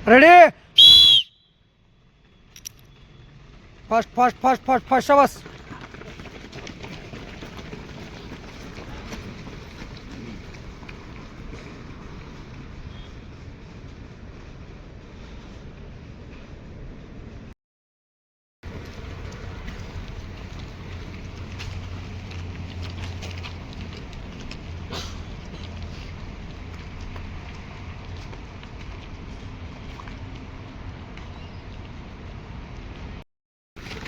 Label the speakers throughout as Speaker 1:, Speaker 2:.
Speaker 1: Ready fast fast fast fast fast शाबास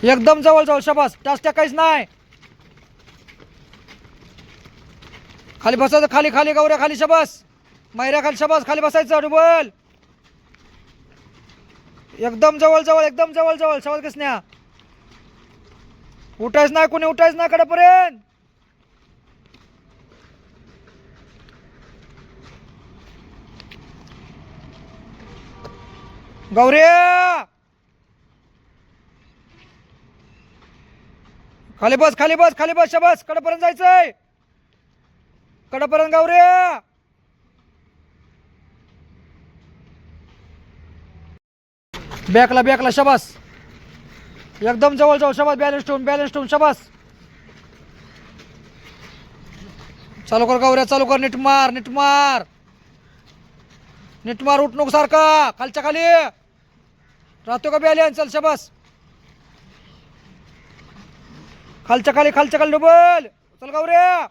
Speaker 1: एकदम जवळ जवळ शाबास टास्ट्या काहीच नाही खाली बसायचं खाली खाली गौऱ्या खाली शाबास मैऱ्या खाली शाबास खाली बसायचं डबल एकदम जवळ जवळ एकदम जवळ जवळ शाबास कसन्या उठायच नाही कोणी उठायच नाही कडेपर्यंत गौऱ्या खाली बस खाली बस खाली बस शाबास कडेपर्यंत जायचंय कडेपर्यंत गौऱ्या बॅकला बॅकला शाबास एकदम जवळ जवळ शाबास बॅलन्स ठेवून शाबास चालू कर गौऱ्या चालू कर नीट मार नीट मार नीट मार उठ नको सारखा खालच्या खाली राहतो का बॅलन्स चल शाबास खालच्या खाली डबल चल गौऱ्या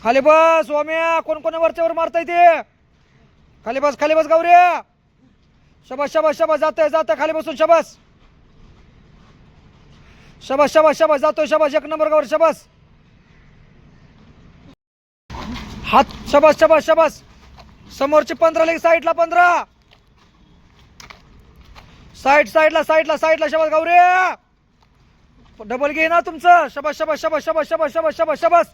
Speaker 1: खाली बस ओम्या कोण कोण वरच्यावर मारताय ते खाली बस गौऱ्या शाबास शाबास शाबास जातोय खाली बसून शाबास शाबास शाबास शाबास जातोय शाबास एक नंबर गौऱ्या शाबास हात शाबास शाबास शाबास समोरची 15 लगे साईडला 15 साईडला शाबास गौऱ्या डबल घे ना तुमचं शाबास शाबास शाबास शाबास शाबास शाबास शाबास शाबास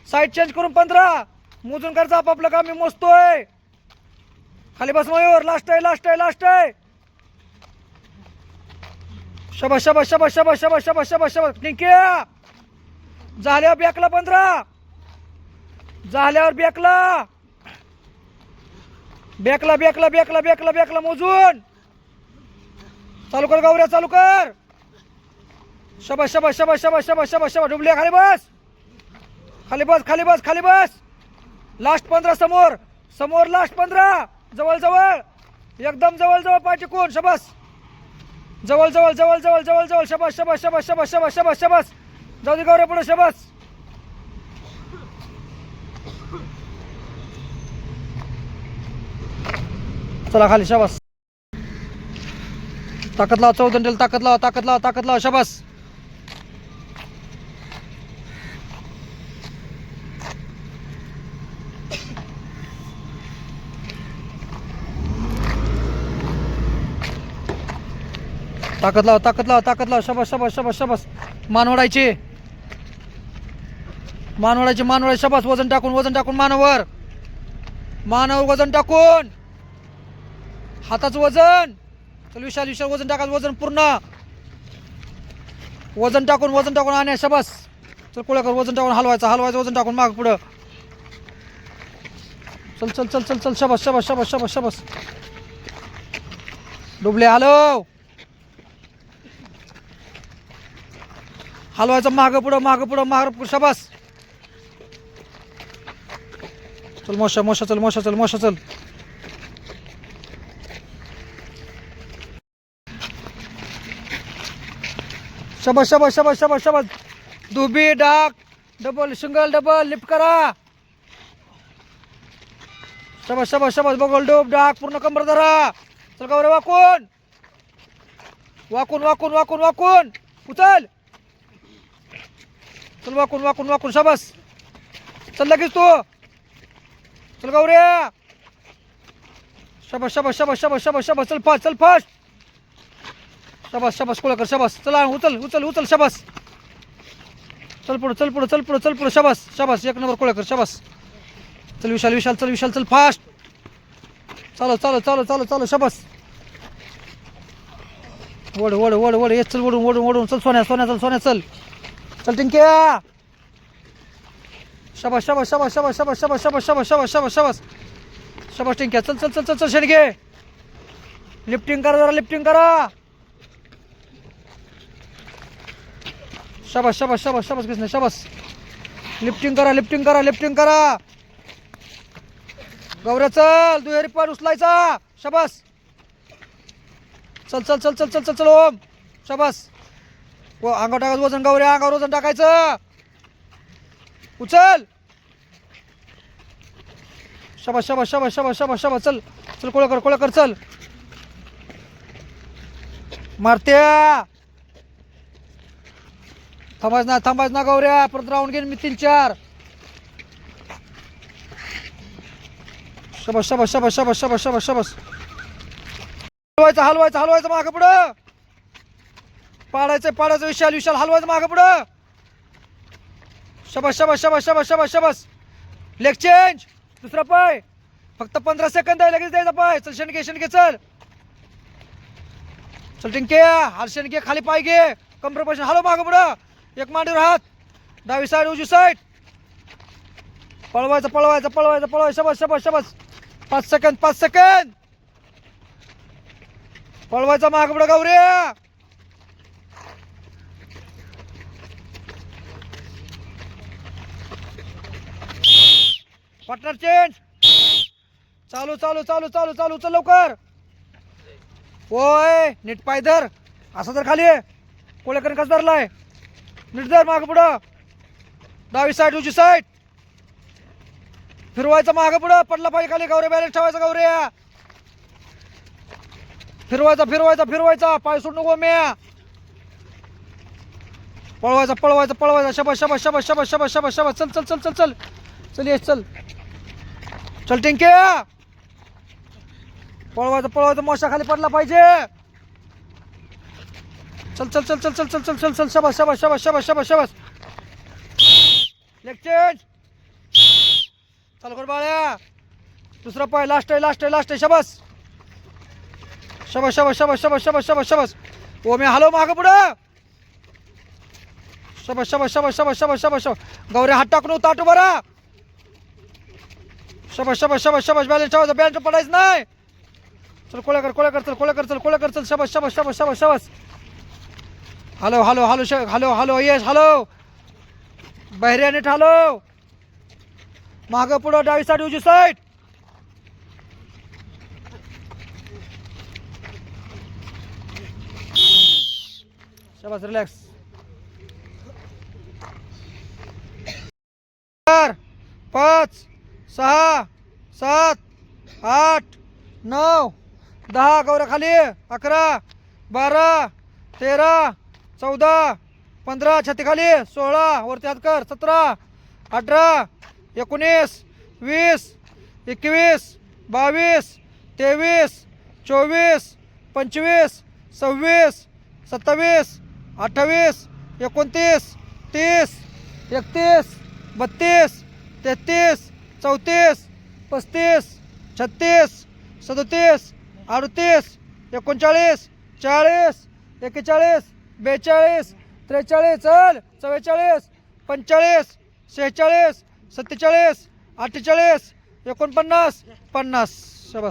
Speaker 1: साईड चेंज करून 15 मोजून करायचं आपापलं काम मी मोजतोय खाली बस मयूर लास्ट आहे शाबास शाबास शाबास शाबास शाबास शाबास शाबास शाबास निंक्या झाल्यावर बॅकला 15 झाल्यावर बॅकला मोजून चालू कर गौऱ्या चालू कर शाबास शाबास शाबास शाबास शाबास शाबास शाबास डुबल्या खाली बस लास्ट 15 समोर लास्ट 15 जवळ जवळ एकदम जवळ पाय टिकून शाबास जवळ शाबास शाबास शाबास शाबास शाबास शाबास शाबास जाऊ दे गौऱ्या पुढे शाबास चला खाली शाबास ताकद लावा चौदंडेल ताकद लावा शाबास ताकद लावा शाबास मान ओढायची शाबास वजन टाकून मानावर वजन टाकून हाताचं वजन चल विशाल वजन टाकायचं वजन पूर्ण वजन टाकून आणि शाबास चल कुळ्याकर वजन टाकून हलवायचं वजन टाकून माग पुढं चल शाबास डुबले हलवायचं माग पुढं शाबास चल मोशा चल शाबास दुबी डाक डबल सिंगल डबल लिफ्ट करा शाबास बगल डूब डाक पूर्ण कंबर धरा चल गौऱ्या वाकून उचल चल वाकून शाबास चल लगेच तू चल गौऱ्या शाबास चल फास्ट शाबास कुळकर शाबास चला उचल शाबास चल पुढं शाबास एक नंबर कुळकर शाबास चल विशाल चल फास्ट चालो शाबास वड ये चल वडून चल सोन्या चल टिंक्या शाबास शबास टिंक्या, चल चल चल चल चल शेणके, लिफ्टिंग करा जरा, लिफ्टिंग करा. शबास शबास शबास शबास कृष्ण शबास. लिफ्टिंग करा, लिफ्टिंग करा, लिफ्टिंग करा. गौऱ्या चल, दुहेरी पाय उचलायचा. शबास. चल चल चल चल चल चल चल ओम. शबास. व अंगावर टाकायचं वजन गौऱ्या, अंगावर वजन टाकायचं. उचल. शबास शबास शबास शबास शबास शबास. चल चल कोळकर चल. मारत्या. थांबायच ना गौऱ्या, परत राऊंड घेईन मी 3-4. शबास शबास शबास शबास शबास शबास शबास. हलवायचं मागं पुढं. पाडायचं विशाल हलवायचं मागं पुढं. शबास शबास शबास शबास शबास शबास. Leg change. दुसरा पाय. फक्त 15 सेकंद आहे, लगेच द्यायचा पाय. चल शेणके चल. चल टिंके, हाल शेणके, खाली पाय घे. कमरेपासून हलव मागं पुढं. एक मांडीवर हात. डावी साईड, उजवी साईड. पळवायचं. शबास. 5 सेकंद. पळवायचा मागं पुढं गौऱ्या. Partner change. चालू चल लवकर. ओय नीट पाय धर. असं तर खाली आहे. कोळेकर कसं धरलाय. नीट धर मागं पुढं. डावी साईड, उजवी साईड. फिरवायचं मागं पुढं. पडला पाहिजे खाली गौऱ्या. बॅलन्स ठेवायचा गौऱ्या. फिरवायचा. पाय सोड नको म्या. पळवायचा. शबास. चल येस चल. चल टिंक्या. पळवायचं. मोशा खाली पडला पाहिजे. चल. शबास. Leg change. चालू कर बाळ्या. दुसरा पाय लास्ट आहे. शबास. ओ मी हलव मागं पुढं. शबास. गौऱ्या हात टाकून ताटू बरा. शबास. बॅलन्स ठेवायचा. बॅलन्स पडायचं नाही. चल कोळेकर चल. शबास. Hello yes hello. बहिऱ्याने ठालो. मागं पुढं, डावी साईड, उजवी साईड. शबास. रिलॅक्स. 4 5 6 7 8 9 10. गौऱ्या खाली. 11 12 13 14 15. छाती खाली. 16 वरती हात कर. 17 18 19 20 21 22 23 24 25 26 27 28 29 30 31 32 33 34 35 36 37 38 39 40 41 42 43 चल. 44 45 46 47 48 49 50. शबास.